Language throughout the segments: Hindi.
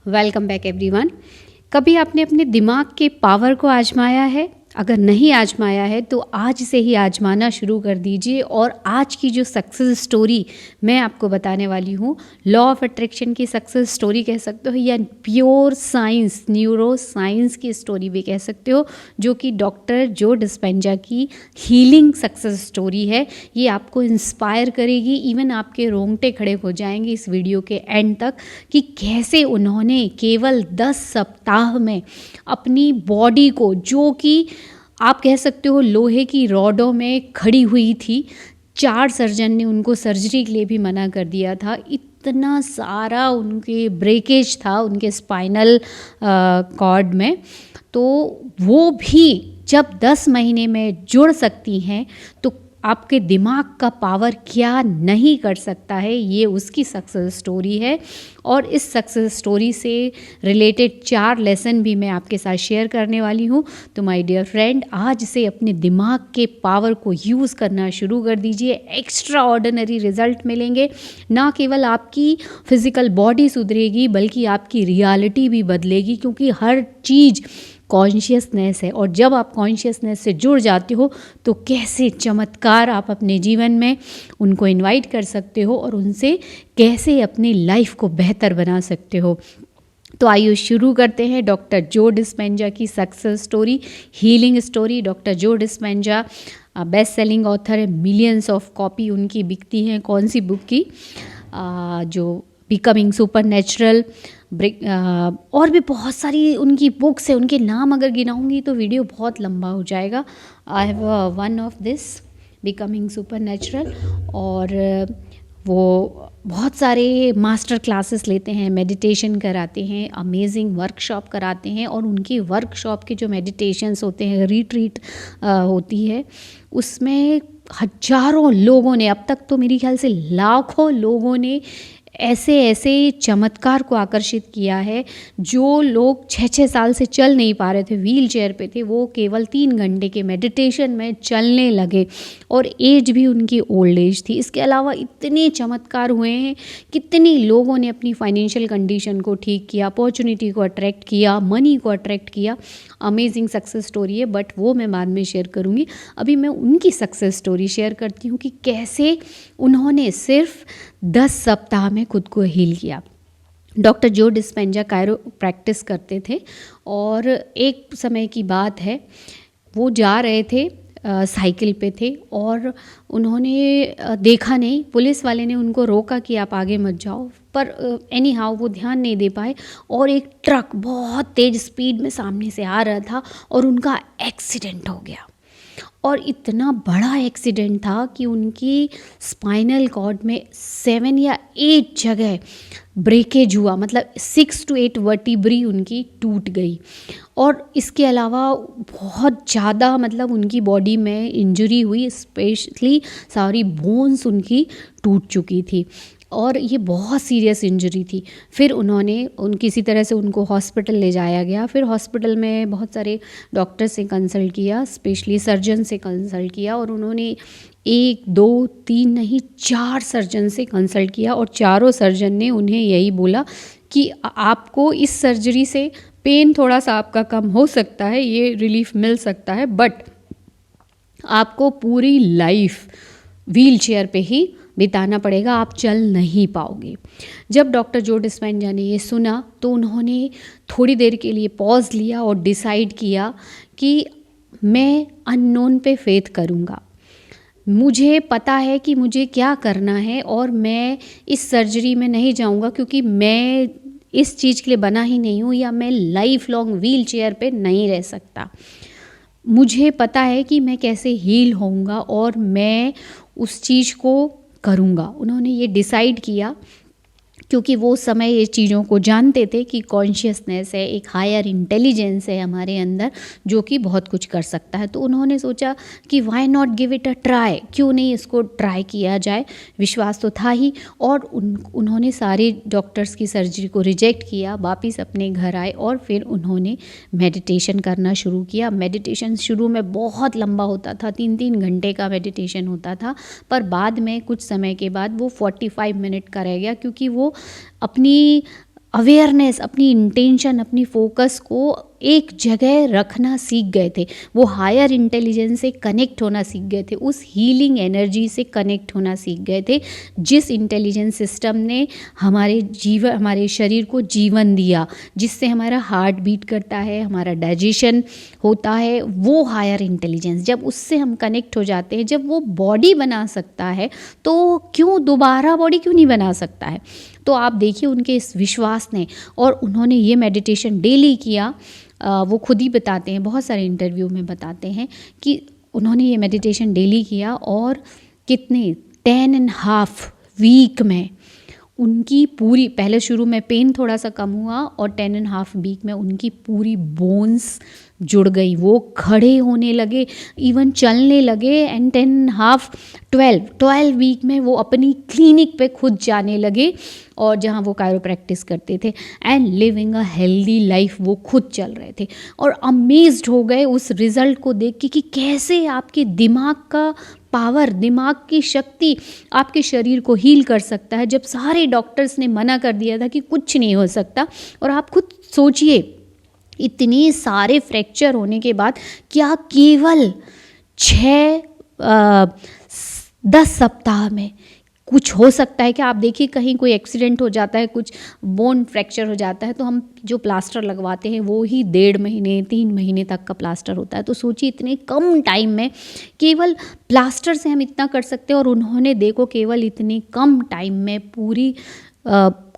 Welcome back everyone. कभी आपने अपने दिमाग के पावर को आजमाया है? अगर नहीं आजमाया है तो आज से ही आजमाना शुरू कर दीजिए। और आज की जो सक्सेस स्टोरी मैं आपको बताने वाली हूँ, लॉ ऑफ अट्रैक्शन की सक्सेस स्टोरी कह सकते हो या प्योर साइंस, न्यूरो साइंस की स्टोरी भी कह सकते हो, जो कि डॉक्टर जो डिस्पेंजा की हीलिंग सक्सेस स्टोरी है। ये आपको इंस्पायर करेगी, इवन आपके रोंगटे खड़े हो जाएंगे इस वीडियो के एंड तक कि कैसे उन्होंने केवल 10 सप्ताह में अपनी बॉडी को, जो कि आप कह सकते हो लोहे की रॉडों में खड़ी हुई थी, 4 सर्जन ने उनको सर्जरी के लिए भी मना कर दिया था, इतना सारा उनके ब्रेकेज था उनके स्पाइनल कॉर्ड में, तो वो भी जब 10 महीने में जुड़ सकती हैं तो आपके दिमाग का पावर क्या नहीं कर सकता है, ये उसकी सक्सेस स्टोरी है। और इस सक्सेस स्टोरी से रिलेटेड 4 लेसन भी मैं आपके साथ शेयर करने वाली हूँ। तो माय डियर फ्रेंड, आज से अपने दिमाग के पावर को यूज़ करना शुरू कर दीजिए। एक्स्ट्रा ऑर्डिनरी रिजल्ट मिलेंगे। ना केवल आपकी फिजिकल बॉडी सुधरेगी बल्कि आपकी रियलिटी भी बदलेगी, क्योंकि हर चीज़ कॉन्शियसनेस है। और जब आप कॉन्शियसनेस से जुड़ जाते हो तो कैसे चमत्कार आप अपने जीवन में उनको इनवाइट कर सकते हो और उनसे कैसे अपनी लाइफ को बेहतर बना सकते हो। तो आइए शुरू करते हैं डॉक्टर जो डिस्पेंजा की success story, healing story. Doctor जो डिस्पेंजा बेस्ट सेलिंग ऑथर है, मिलियंस ऑफ कॉपी उनकी बिकती हैं। कौन सी बुक की? जो बिकमिंग सुपरनैचुरल, और भी बहुत सारी उनकी बुक्स है। उनके नाम अगर गिनाऊंगी तो वीडियो बहुत लंबा हो जाएगा। I have one of this becoming supernatural. और वो बहुत सारे मास्टर क्लासेस लेते हैं, मेडिटेशन कराते हैं, अमेजिंग वर्कशॉप कराते हैं। और उनकी वर्कशॉप के जो मेडिटेशंस होते हैं, रिट्रीट होती है, उसमें हजारों लोगों ने, अब तक तो मेरी ख्याल से लाखों लोगों ने ऐसे ऐसे चमत्कार को आकर्षित किया है। जो लोग 6-6 साल से चल नहीं पा रहे थे, व्हील चेयर पे थे, वो केवल 3 घंटे के मेडिटेशन में चलने लगे। और एज भी उनकी ओल्ड एज थी। इसके अलावा इतने चमत्कार हुए हैं, कितने लोगों ने अपनी फाइनेंशियल कंडीशन को ठीक किया, अपॉर्चुनिटी को अट्रैक्ट किया, मनी को अट्रैक्ट किया। अमेजिंग सक्सेस स्टोरी है, बट वो मैं बाद में शेयर करूँगी। अभी मैं उनकी सक्सेस स्टोरी शेयर करती हूँ कि कैसे उन्होंने सिर्फ 10 सप्ताह में खुद को हील किया। डॉक्टर जो डिस्पेंजा कायरो प्रैक्टिस करते थे और एक समय की बात है, वो जा रहे थे, साइकिल पे थे और उन्होंने देखा नहीं, पुलिस वाले ने उनको रोका कि आप आगे मत जाओ, पर एनी हाउ वो ध्यान नहीं दे पाए और एक ट्रक बहुत तेज़ स्पीड में सामने से आ रहा था और उनका एक्सीडेंट हो गया। और इतना बड़ा एक्सीडेंट था कि उनकी स्पाइनल कॉर्ड में 7 या 8 जगह ब्रेकेज हुआ, मतलब 6 to 8 वर्टिब्री उनकी टूट गई। और इसके अलावा बहुत ज़्यादा, मतलब उनकी बॉडी में इंजरी हुई, स्पेशली सारी बोन्स उनकी टूट चुकी थी और ये बहुत सीरियस इंजरी थी। फिर उन्होंने किसी तरह से उनको हॉस्पिटल ले जाया गया। फिर हॉस्पिटल में बहुत सारे डॉक्टर से कंसल्ट किया, स्पेशली सर्जन से कंसल्ट किया, और उन्होंने 1, 2, 3 नहीं 4 सर्जन से कंसल्ट किया। और चारों सर्जन ने उन्हें यही बोला कि आपको इस सर्जरी से पेन थोड़ा सा आपका कम हो सकता है, ये रिलीफ मिल सकता है, बट आपको पूरी लाइफ व्हील चेयर पे ही बिताना पड़ेगा, आप चल नहीं पाओगे। जब डॉक्टर जो डिस्पेंजा ने ये सुना तो उन्होंने थोड़ी देर के लिए पॉज लिया और डिसाइड किया कि मैं अननोन पे फेथ करूँगा। मुझे पता है कि मुझे क्या करना है और मैं इस सर्जरी में नहीं जाऊँगा, क्योंकि मैं इस चीज़ के लिए बना ही नहीं हूँ, या मैं लाइफ लॉन्ग व्हील चेयर पे नहीं रह सकता। मुझे पता है कि मैं कैसे हील होऊंगा और मैं उस चीज़ को करूँगा। उन्होंने ये डिसाइड किया क्योंकि वो समय ये चीज़ों को जानते थे कि कॉन्शियसनेस है, एक हायर इंटेलिजेंस है हमारे अंदर जो कि बहुत कुछ कर सकता है। तो उन्होंने सोचा कि why not give it a try, क्यों नहीं इसको ट्राई किया जाए। विश्वास तो था ही। और उन्होंने सारे डॉक्टर्स की सर्जरी को रिजेक्ट किया, वापस अपने घर आए और फिर उन्होंने मेडिटेशन करना शुरू किया। मेडिटेशन शुरू में बहुत लंबा होता था, 3-3 घंटे का मेडिटेशन होता था, पर बाद में कुछ समय के बाद वो 45 मिनट का रह गया, क्योंकि वो अपनी अवेयरनेस, अपनी इंटेंशन, अपनी फोकस को एक जगह रखना सीख गए थे। वो हायर इंटेलिजेंस से कनेक्ट होना सीख गए थे, उस हीलिंग एनर्जी से कनेक्ट होना सीख गए थे, जिस इंटेलिजेंस सिस्टम ने हमारे शरीर को जीवन दिया, जिससे हमारा हार्ट बीट करता है, हमारा डाइजेशन होता है। वो हायर इंटेलिजेंस जब उससे हम कनेक्ट हो जाते हैं, जब वो बॉडी बना सकता है, तो क्यों दोबारा बॉडी क्यों नहीं बना सकता है। तो आप देखिए उनके इस विश्वास ने, और उन्होंने ये मेडिटेशन डेली किया। वो खुद ही बताते हैं, बहुत सारे इंटरव्यू में बताते हैं कि उन्होंने ये मेडिटेशन डेली किया, और कितने 10.5 वीक में उनकी पूरी, पहले शुरू में पेन थोड़ा सा कम हुआ, और 10.5 वीक में उनकी पूरी बोन्स जुड़ गई, वो खड़े होने लगे, इवन चलने लगे। एंड 12 वीक में वो अपनी क्लिनिक पे खुद जाने लगे, और जहाँ वो कायरो प्रैक्टिस करते थे, and living a healthy life वो खुद चल रहे थे। और अमेज्ड हो गए उस रिज़ल्ट को देख के कि कैसे आपके दिमाग का पावर, दिमाग की शक्ति आपके शरीर को हील कर सकता है, जब सारे डॉक्टर्स ने मना कर दिया था कि कुछ नहीं हो सकता। और आप खुद सोचिए, इतने सारे फ्रैक्चर होने के बाद क्या केवल 10 सप्ताह में कुछ हो सकता है? कि आप देखिए कहीं कोई एक्सीडेंट हो जाता है, कुछ बोन फ्रैक्चर हो जाता है, तो हम जो प्लास्टर लगवाते हैं वो ही 1.5 महीने 3 महीने तक का प्लास्टर होता है। तो सोचिए इतने कम टाइम में केवल प्लास्टर से हम इतना कर सकते हैं, और उन्होंने देखो केवल इतने कम टाइम में पूरी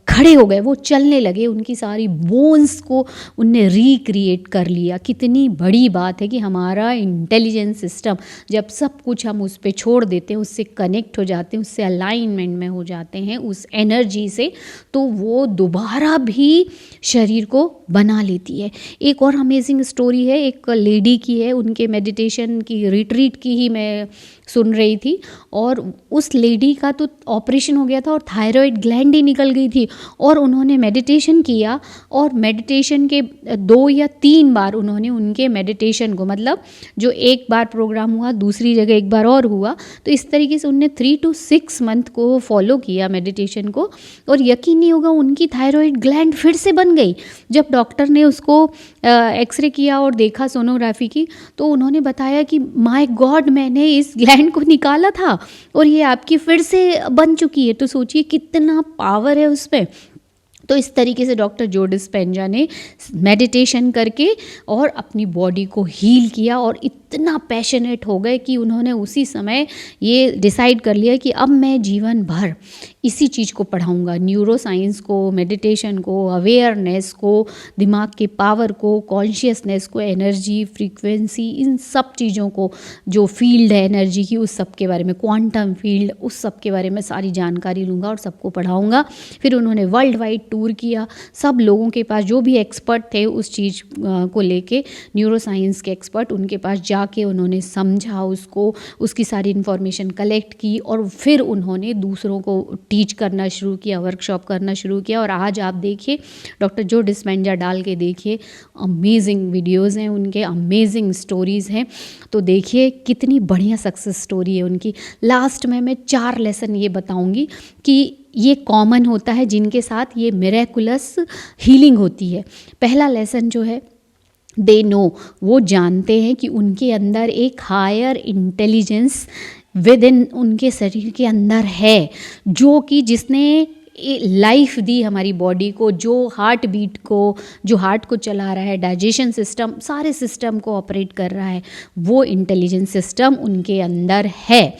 खड़े हो गए, वो चलने लगे, उनकी सारी बोन्स को उनने रिक्रिएट कर लिया। कितनी बड़ी बात है कि हमारा इंटेलिजेंस सिस्टम, जब सब कुछ हम उस पर छोड़ देते हैं, उससे कनेक्ट हो जाते हैं, उससे अलाइनमेंट में हो जाते हैं उस एनर्जी से, तो वो दोबारा भी शरीर को बना लेती है। एक और अमेजिंग स्टोरी है, एक लेडी की है, उनके मेडिटेशन की रिट्रीट की ही मैं सुन रही थी, और उस लेडी का तो ऑपरेशन हो गया था और थायराइड ग्लैंड ही निकल गई थी, और उन्होंने मेडिटेशन किया, और मेडिटेशन के 2 या 3 बार उन्होंने उनके मेडिटेशन को, मतलब जो एक बार प्रोग्राम हुआ दूसरी जगह एक बार और हुआ, तो इस तरीके से उनने 3 to 6 मंथ को फॉलो किया मेडिटेशन को, और यकीन नहीं होगा उनकी थायराइड ग्लैंड फिर से बन गई। जब डॉक्टर ने उसको एक्सरे किया और देखा, सोनोग्राफी की, तो उन्होंने बताया कि माय गॉड, मैंने इस ग्लैंड को निकाला था और ये आपकी फिर से बन चुकी है। तो सोचिए कितना पावर है उस पर। तो इस तरीके से डॉक्टर जो डिस्पेंजा ने मेडिटेशन करके और अपनी बॉडी को हील किया, और इतना पैशनेट हो गए कि उन्होंने उसी समय ये डिसाइड कर लिया कि अब मैं जीवन भर इसी चीज़ को पढ़ाऊँगा, न्यूरो साइंस को, मेडिटेशन को, अवेयरनेस को, दिमाग के पावर को, कॉन्शियसनेस को, एनर्जी, फ्रीक्वेंसी, इन सब चीज़ों को, जो फील्ड है एनर्जी की, उस सब के बारे में, क्वांटम फील्ड, उस सब के बारे में सारी जानकारी लूँगा और सबको पढ़ाऊँगा। फिर उन्होंने वर्ल्ड वाइड टूर किया, सब लोगों के पास जो भी एक्सपर्ट थे उस चीज़ को लेके, न्यूरो साइंस के एक्सपर्ट, उनके पास जाके उन्होंने समझा उसको, उसकी सारी इन्फॉर्मेशन कलेक्ट की, और फिर उन्होंने दूसरों को टीच करना शुरू किया, वर्कशॉप करना शुरू किया। और आज आप देखिए डॉक्टर जो डिस्पेंजा डाल के देखिए, अमेजिंग वीडियोज़ हैं उनके, अमेजिंग स्टोरीज़ हैं। तो देखिए कितनी बढ़िया सक्सेस स्टोरी है उनकी। लास्ट में मैं 4 लेसन ये बताऊँगी कि ये कॉमन होता है जिनके साथ ये मिरेकुलस हीलिंग होती है। पहला लेसन जो है, दे नो, वो जानते हैं कि उनके अंदर एक हायर इंटेलिजेंस विद इन उनके शरीर के अंदर है, जो कि जिसने लाइफ दी हमारी बॉडी को, जो हार्ट बीट को, जो हार्ट को चला रहा है, डाइजेशन सिस्टम, सारे सिस्टम को ऑपरेट कर रहा है, वो इंटेलिजेंस सिस्टम उनके अंदर है,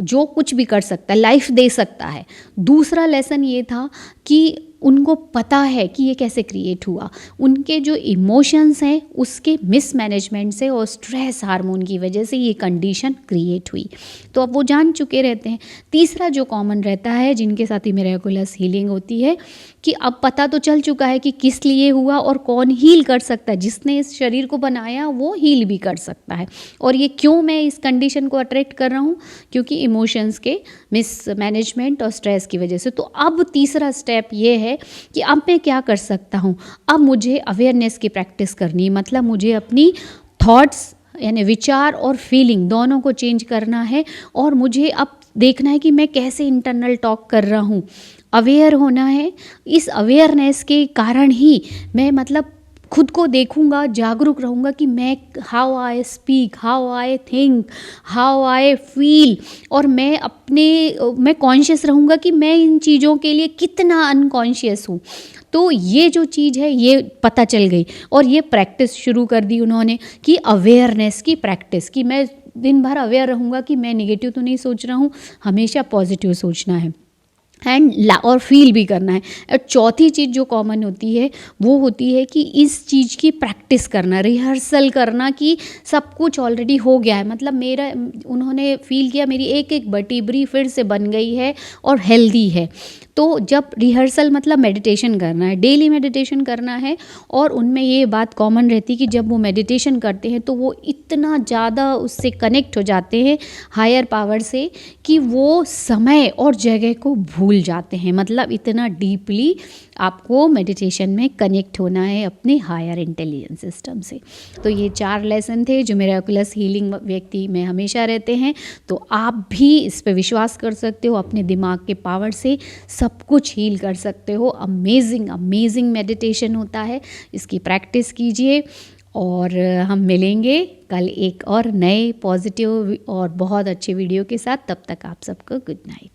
जो कुछ भी कर सकता है, लाइफ दे सकता है। दूसरा लेसन ये था कि उनको पता है कि ये कैसे क्रिएट हुआ। उनके जो इमोशंस हैं उसके मिसमैनेजमेंट से और स्ट्रेस हार्मोन की वजह से ये कंडीशन क्रिएट हुई, तो अब वो जान चुके रहते हैं। तीसरा जो कॉमन रहता है जिनके साथ ही मिरेकुलस हीलिंग होती है, कि अब पता तो चल चुका है कि किस लिए हुआ और कौन हील कर सकता है। जिसने इस शरीर को बनाया वो हील भी कर सकता है। और ये क्यों मैं इस कंडीशन को अट्रैक्ट कर रहा हूँ, क्योंकि इमोशंस के मिसमैनेजमेंट और स्ट्रेस की वजह से। तो अब तीसरा स्टेप ये है कि अब मैं क्या कर सकता हूँ। अब मुझे अवेयरनेस की प्रैक्टिस करनी है, मतलब मुझे अपनी थॉट्स यानी विचार और फीलिंग दोनों को चेंज करना है, और मुझे अब देखना है कि मैं कैसे इंटरनल टॉक कर रहा हूँ। अवेयर होना है। इस अवेयरनेस के कारण ही मैं मतलब खुद को देखूंगा, जागरूक रहूँगा कि मैं how I speak, how I think, how I feel, और मैं कॉन्शियस रहूँगा कि मैं इन चीज़ों के लिए कितना अनकॉन्शियस हूँ। तो ये जो चीज़ है ये पता चल गई, और ये प्रैक्टिस शुरू कर दी उन्होंने कि अवेयरनेस की प्रैक्टिस, कि मैं दिन भर अवेयर रहूँगा कि मैं नेगेटिव तो नहीं सोच रहा हूँ, हमेशा पॉजिटिव सोचना है और फील भी करना है। और चौथी चीज़ जो कॉमन होती है वो होती है कि इस चीज़ की प्रैक्टिस करना, रिहर्सल करना, कि सब कुछ ऑलरेडी हो गया है, मतलब मेरा उन्होंने फील किया मेरी एक एक वर्टिब्रा फिर से बन गई है और हेल्दी है। तो जब रिहर्सल मतलब मेडिटेशन करना है, डेली मेडिटेशन करना है, और उनमें ये बात कॉमन रहती है कि जब वो मेडिटेशन करते हैं तो वो इतना ज़्यादा उससे कनेक्ट हो जाते हैं हायर पावर से कि वो समय और जगह को भूल जाते हैं। मतलब इतना डीपली आपको मेडिटेशन में कनेक्ट होना है अपने हायर इंटेलिजेंस सिस्टम से। तो ये 4 लेसन थे जो मिरेकुलस हीलिंग व्यक्ति में हमेशा रहते हैं। तो आप भी इस पे विश्वास कर सकते हो, अपने दिमाग के पावर से सब कुछ हील कर सकते हो। अमेजिंग अमेजिंग मेडिटेशन होता है, इसकी प्रैक्टिस कीजिए। और हम मिलेंगे कल एक और नए पॉजिटिव और बहुत अच्छे वीडियो के साथ। तब तक आप सबको गुड नाइट।